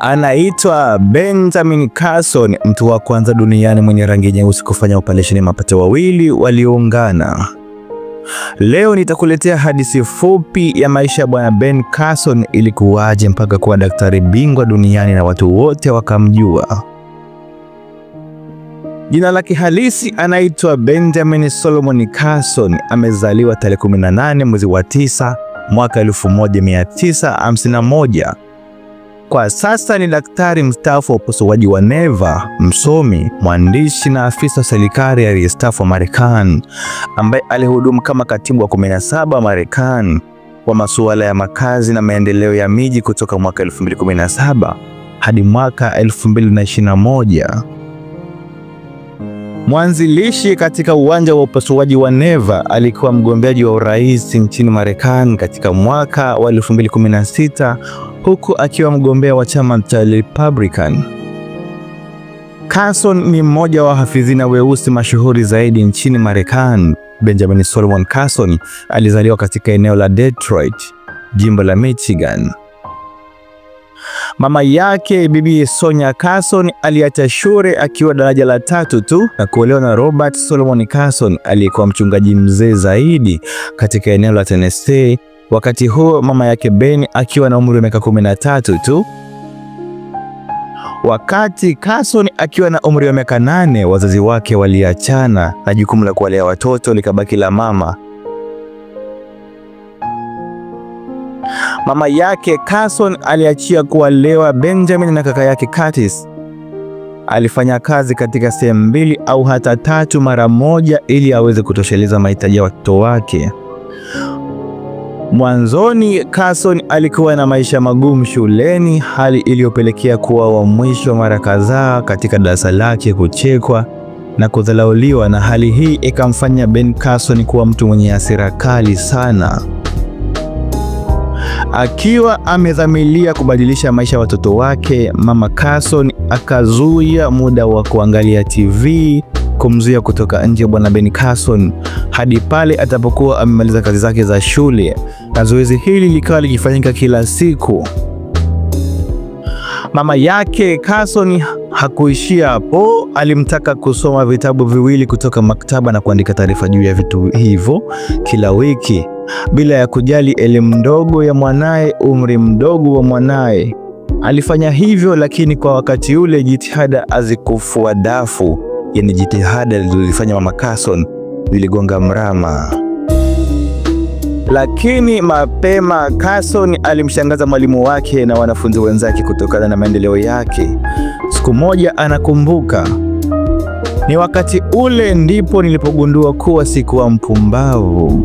Anaitwa Benjamin Carson, mtu wa kwanza duniani mwenye rangi nyeusi kufanya operesheni mapacha wawili walioungana. Leo nitakuletea hadithi fupi ya maisha ya Bwana Ben Carson ilikuwaje mpaka kuwa daktari bingwa duniani na watu wote wakamjua. Jina lake halisi anaitwa Benjamin Solomon Carson. Amezaliwa tarehe 18 mwezi wa 9 mwaka 1951. Kwa sasa ni daktari mstaafu wa upasuaji wa neva, msomi, mwandishi na afisa serikali aliyestaafu wa Marekani, ambaye alihudumu kama katibu wa 17 wa Marekani kwa masuala ya makazi na maendeleo ya miji kutoka mwaka 2017 hadi mwaka 2021. Mwanzilishi katika uwanja wa upasuaji wa neva, alikuwa mgombeaji wa urais nchini Marekani katika mwaka wa 2016 huku akiwa mgombea wa chama cha Republican. Carson ni mmoja wa hafidhina weusi mashuhuri zaidi nchini Marekani. Benjamin Solomon Carson alizaliwa katika eneo la Detroit, jimbo la Michigan. Mama yake Bibi Sonia Carson aliacha shule akiwa daraja la 3 tu na kuolewa na Robert Solomon Carson aliyekuwa mchungaji mzee zaidi katika eneo la Tennessee. Wakati huo mama yake Ben akiwa na umri wa miaka 13 tu. Wakati Carson akiwa na umri wa miaka 8, wazazi wake waliachana na jukumu la kuwalea watoto likabaki la mama. Mama yake Carson aliachia kuwalewa Benjamin na kaka yake Curtis. Alifanya kazi katika sehemu 2 au hata 3 mara moja ili aweze kutosheleza mahitaji ya watoto wake. Mwanzoni Carson alikuwa na maisha magumu shuleni, hali iliyopelekea kuwa wa mwisho mara kadhaa katika darasa lake, kuchekwa na kudhalauliwa, na hali hii ikamfanya Ben Carson kuwa mtu mwenye hasira kali sana. Akiwa amedhamiria kubadilisha maisha ya watoto wake, mama Carson akazuia muda wa kuangalia TV, kumzuia kutoka nje Bwana Ben Carson hadi pale atapokuwa amemaliza kazi zake za shule, na zoezi hili likawa likifanyika kila siku. Mama yake Carson hakuishia hapo, alimtaka kusoma vitabu 2 kutoka maktaba na kuandika taarifa juu ya vitu hivyo kila wiki, bila ya kujali elimu ndogo ya mwanae, umri mdogo wa mwanae. Alifanya hivyo, lakini kwa wakati ule jitihada hazikufua dafu. Yani jitihada zilizofanya mama Carson ziligonga mrama. Lakini mapema Carson alimshangaza mwalimu wake na wanafunzi wenzake kutokana na maendeleo yake. Siku moja anakumbuka, ni wakati ule ndipo nilipogundua kuwa sikuwa mpumbavu.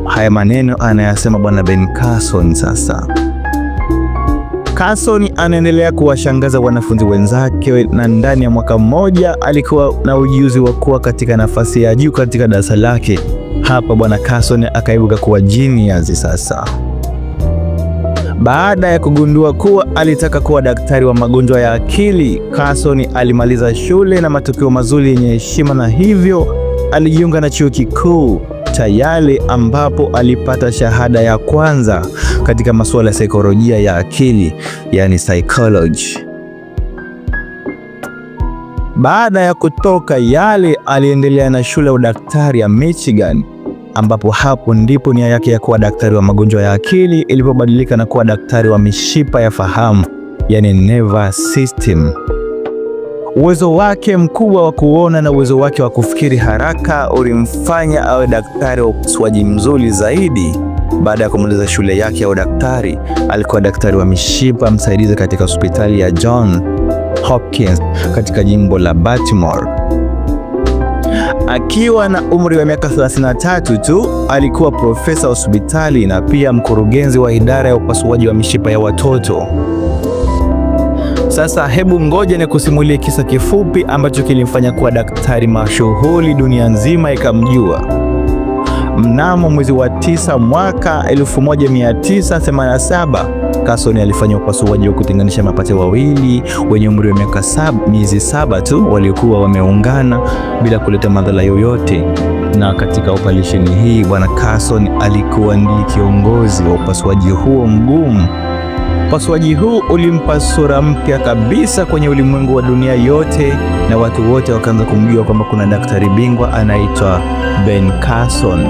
Haya maneno anayasema Bwana Ben Carson sasa. Carson anaendelea kuwashangaza wanafunzi wenzake, na ndani ya mwaka mmoja alikuwa na ujuzi wa kuwa katika nafasi ya juu katika darasa lake. Hapa Bwana Carson akaibuka kuwa genius sasa. Baada ya kugundua kuwa alitaka kuwa daktari wa magonjwa ya akili, Carson alimaliza shule na matokeo mazuri yenye heshima, na hivyo alijiunga na chuo kikuu cha Yale ambapo alipata shahada ya kwanza katika masuala ya saikolojia ya akili, yani psychology. Baada ya kutoka Yale aliendelea na shule ya udaktari ya Michigan, ambapo hapo ndipo nia yake ya kuwa daktari wa magonjwa ya akili ilipobadilika na kuwa daktari wa mishipa ya fahamu, yani nervous system. Uwezo wake mkubwa wa kuona na uwezo wake wa kufikiri haraka ulimfanya awe daktari wa upasuaji mzuri zaidi. Baada ya kumaliza shule yake ya udaktari, alikuwa daktari wa mishipa msaidizi katika hospitali ya Johns Hopkins katika jimbo la Baltimore. Akiwa na umri wa miaka 33 tu, alikuwa profesa wa hospitali na pia mkurugenzi wa idara ya upasuaji wa mishipa ya watoto. Sasa hebu ngoja nikusimulie kisa kifupi ambacho kilimfanya kuwa daktari mashuhuri dunia nzima ikamjua. Mnamo mwezi wa 9 mwaka 1987, Carson alifanya upasuaji wa kutenganisha mapacha wawili wenye umri wa miezi 7 tu waliokuwa wameungana bila kuleta madhara yoyote. Na katika operesheni hii Bwana Carson alikuwa ndiye kiongozi wa upasuaji huo mgumu. Upasuaji huu ulimpa sura mpya kabisa kwenye ulimwengu wa dunia yote, na watu wote wakaanza kumjua kwamba kuna daktari bingwa anaitwa Ben Carson.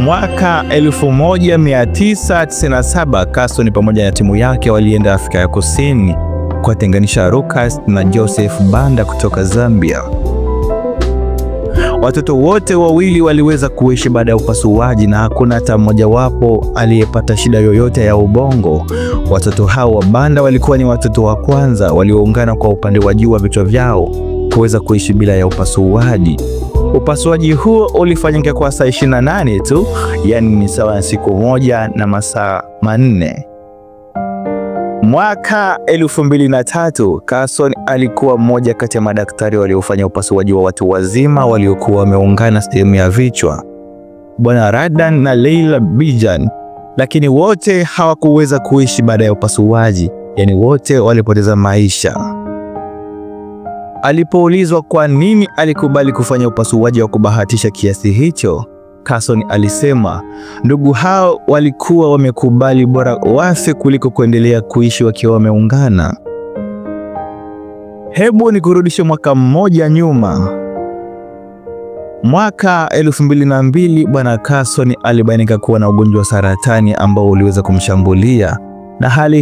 Mwaka 1997 Carson pamoja na timu yake walienda Afrika ya Kusini kuwatenganisha Lucas na Joseph Banda kutoka Zambia. Watoto wote wawili waliweza kuishi baada ya upasuaji na hakuna hata mmoja wapo aliyepata shida yoyote ya ubongo. Watoto hao wa Banda walikuwa ni watoto wa kwanza walioungana kwa upande wa juu wa vichwa vyao kuweza kuishi bila ya upasuaji. Upasuaji huo ulifanyika kwa saa 28 tu, yani ni sawa na siku moja na masaa 4. Mwaka 2003 Carson alikuwa mmoja kati ya madaktari waliofanya upasuaji wa watu wazima waliokuwa wameungana sehemu ya vichwa, Bwana Radan na Leila Bijan, lakini wote hawakuweza kuishi baada ya upasuaji, yani wote walipoteza maisha. Alipoulizwa kwa nini alikubali kufanya upasuaji wa kubahatisha kiasi hicho, Carson alisema ndugu hao walikuwa wamekubali bora wafe kuliko kuendelea kuishi wakiwa wameungana. Hebu nikurudishe mwaka mmoja nyuma. Mwaka 2002 Bwana Carson alibainika kuwa na ugonjwa wa saratani ambao uliweza kumshambulia, na hali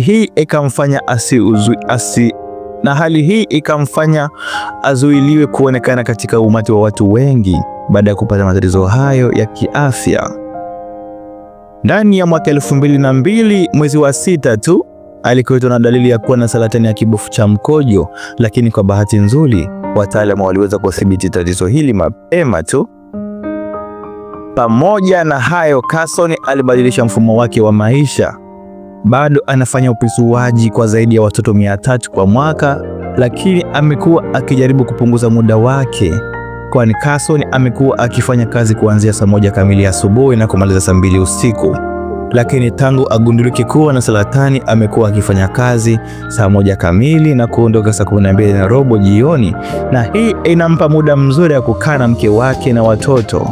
hii ikamfanya azuiliwe kuonekana katika umati wa watu wengi baada ya kupata matatizo hayo ya kiafya. Ndani ya mwaka 2002 mwezi wa 6 tu alikutwa na dalili ya kuwa na saratani ya kibofu cha mkojo, lakini kwa bahati nzuri wataalamu waliweza kudhibiti tatizo hili mapema tu. Pamoja na hayo, Carson alibadilisha mfumo wake wa maisha. Bado anafanya upasuaji kwa zaidi ya watoto 300 kwa mwaka, lakini amekuwa akijaribu kupunguza muda wake, kwani Carson amekuwa akifanya kazi kuanzia saa 1 kamili asubuhi na kumaliza saa 2 usiku. Lakini tangu agundulike kuwa na saratani amekuwa akifanya kazi saa 1 kamili na kuondoka saa 12:15 jioni, na hii inampa muda mzuri wa kukaa na mke wake na watoto.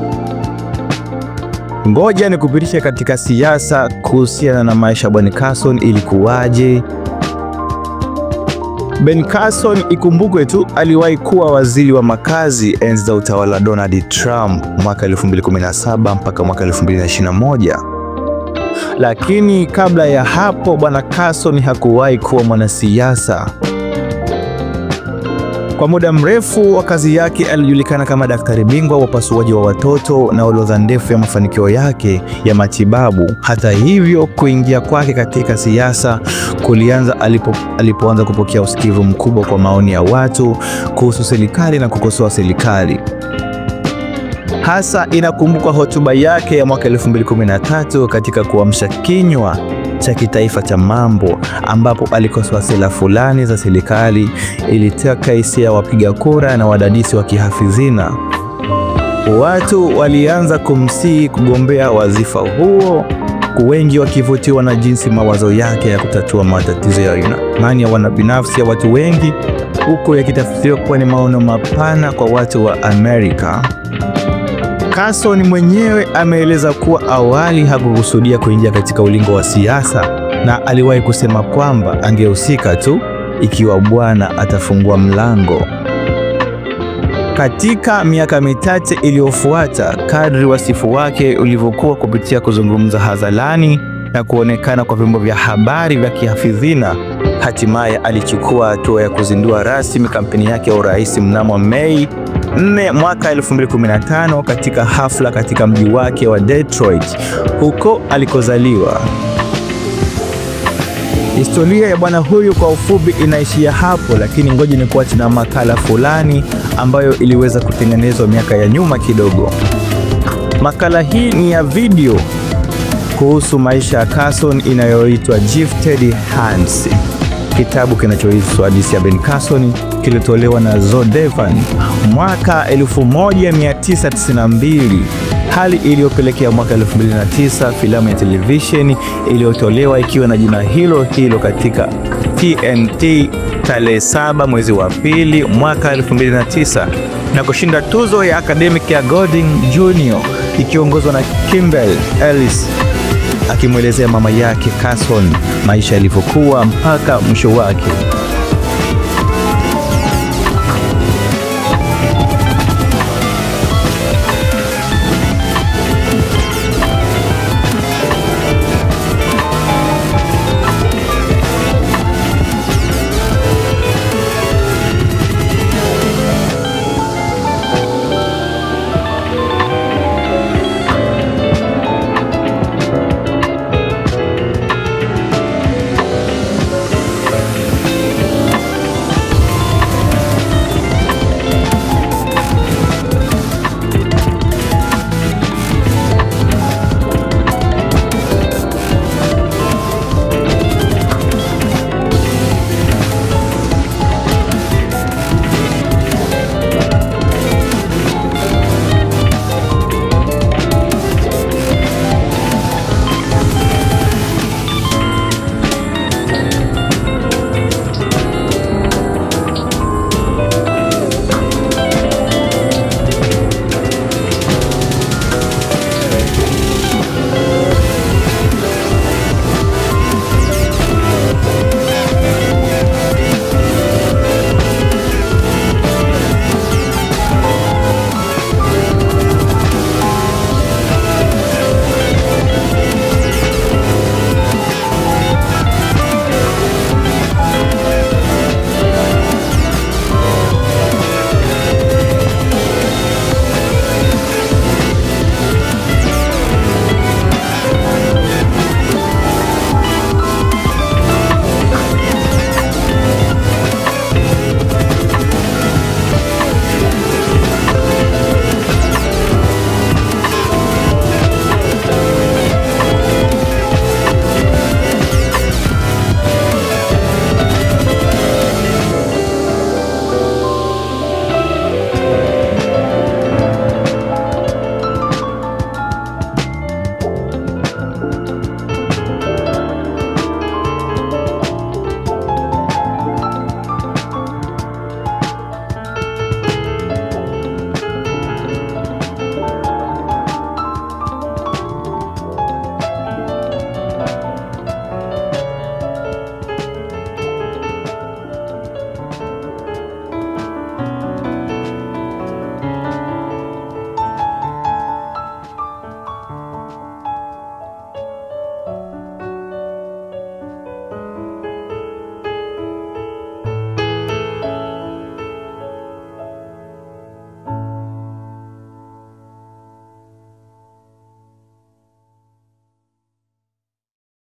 Ngoja nikupitishe katika siasa kuhusiana na maisha ya Ben Carson ilikuwaje. Ben Carson, ikumbukwe tu, aliwahi kuwa waziri wa makazi enzi za utawala Donald Trump mwaka 2017 mpaka mwaka 2021. Lakini kabla ya hapo Bwana Carson hakuwahi kuwa mwanasiasa. Kwa muda mrefu wa kazi yake alijulikana kama daktari bingwa wa upasuaji wa watoto na orodha ndefu ya mafanikio yake ya matibabu. Hata hivyo, kuingia kwake katika siasa kulianza alipoanza kupokea usikivu mkubwa kwa maoni ya watu kuhusu serikali na kukosoa serikali. Hasa inakumbukwa hotuba yake ya mwaka 2013 katika kuamsha kinywa cha kitaifa cha mambo, ambapo alikosoa sera fulani za serikali iliteka hisia ya wapiga kura na wadadisi wa kihafidhina. Watu walianza kumsihi kugombea wadhifa huo, wengi wakivutiwa na jinsi mawazo yake ya kutatua matatizo ya imani ya wanabinafsi ya watu wengi, huko yakitafsiriwa kuwa ni maono mapana kwa watu wa Amerika. Carson mwenyewe ameeleza kuwa awali hakukusudia kuingia katika ulingo wa siasa, na aliwahi kusema kwamba angehusika tu ikiwa Bwana atafungua mlango. Katika miaka michache iliyofuata, kadri wasifu wake ulivyokuwa kupitia kuzungumza hadharani na kuonekana kwa vyombo vya habari vya kihafidhina, hatimaye alichukua hatua ya kuzindua rasmi kampeni yake ya urais mnamo Mei 4 mwaka 2015 katika hafla katika mji wake wa Detroit, huko alikozaliwa. Historia ya bwana huyu kwa ufupi inaishia hapo, lakini ngoja nikuache na makala fulani ambayo iliweza kutengenezwa miaka ya nyuma kidogo. Makala hii ni ya video kuhusu maisha ya Carson inayoitwa Gifted Hands. Kitabu kinachoitwa hadithi ya Ben Carson kilitolewa na Zodevan mwaka 1992, hali iliyopelekea mwaka 2009 filamu ya televisheni iliyotolewa ikiwa na jina hilo hilo katika TNT tarehe 7 mwezi wa pili mwaka 2009 na kushinda tuzo ya academic ya Gordon Jr. ikiongozwa na Kimberly Ellis. akimwelezea mama yake Carson maisha yalivyokuwa mpaka mwisho wake.